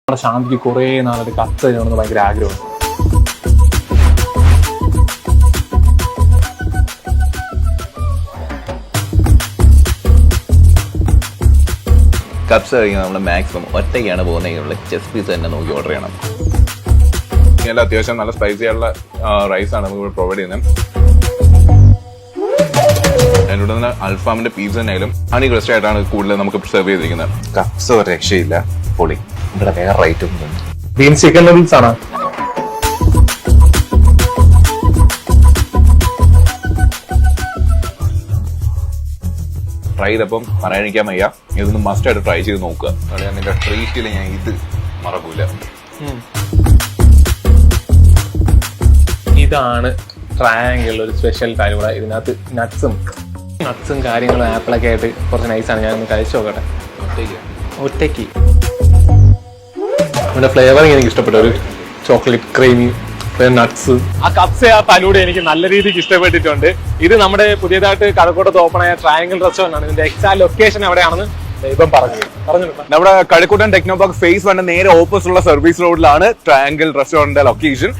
നമ്മുടെ ശാന്തിക്ക് കുറേ നാളായിട്ട് കത്ത് തരണമെന്ന് ഭയങ്കര ആഗ്രഹമാണ്. കപ്സ് കഴിക്കുമ്പോൾ നമ്മൾ മാക്സിമം ഒറ്റയ്ക്കാണ് പോകുന്നതെങ്കിൽ ചെസ്റ്റ് പീസ് തന്നെ നോക്കി ഓർഡർ ചെയ്യണം. അത്യാവശ്യം നല്ല സ്പൈസി ആയിട്ടുള്ള റൈസാണ് നമുക്ക് പ്രൊവൈഡ് ചെയ്യുന്നത്. അതിലൂടെ തന്നെ അൽഫാമിന്റെ പീസ് തന്നെയായാലും ഹണി ക്രസ്റ്റ് ആയിട്ടാണ് കൂടുതൽ നമുക്ക് സെർവ് ചെയ്തിരിക്കുന്നത്. കപ്സ് ഒരു രക്ഷയില്ല, പൊളി. ഇവിടെ വേറെ റൈറ്റും ബീൻസ് ചിക്കൻ നൂഡിൽസ് ആണ്. ട്രൈ ചെയ്തപ്പം പറയാനിരിക്കാൻ വയ്യ, ഇതൊന്ന് മസ്റ്റ് ആയിട്ട് ട്രൈ ചെയ്ത് നോക്കുക. നിന്റെ ട്രീറ്റിൽ ഞാൻ ഇത് മറക്കൂല. ഇതാണ് ട്രയാങ്കിൾ ഒരു സ്പെഷ്യൽ കാര്യം കൂടെ. ഇതിനകത്ത് നട്ട്സും കാര്യങ്ങളും ആപ്പിളൊക്കെ ആയിട്ട് കുറച്ച് നൈസാണ്. ഞാനൊന്ന് കഴിച്ചു നോക്കട്ടെ ഒറ്റയ്ക്ക്. അതിന്റെ ഫ്ലേവറിങ് എനിക്ക് ഇഷ്ടപ്പെട്ടു. ഒരു ചോക്ലേറ്റ് ക്രീമി നട്ട്സ്. ആ കപ്സ് ആ ഫലൂഡ എനിക്ക് നല്ല രീതിക്ക് ഇഷ്ടപ്പെട്ടിട്ടുണ്ട്. ഇത് നമ്മുടെ പുതിയതായിട്ട് കഴക്കൂട്ടത്ത് ഓപ്പൺ ആയ ട്രയാങ്കിൾ റെസ്റ്റോറന്റ് ആണ്. ഇതിന്റെ എക്സാക്ട് ലൊക്കേഷൻ എവിടെയാണെന്ന് ഇപ്പം പറഞ്ഞു. നമ്മുടെ കഴക്കൂട്ടം ടെക്നോപാർക്ക് ഫേസ് 1 നേരെ ഓപ്പോസിറ്റ് ഉള്ള സർവീസ് റോഡിലാണ് ട്രയാങ്കിൾ റെസ്റ്റോറന്റിന്റെ ലൊക്കേഷൻ.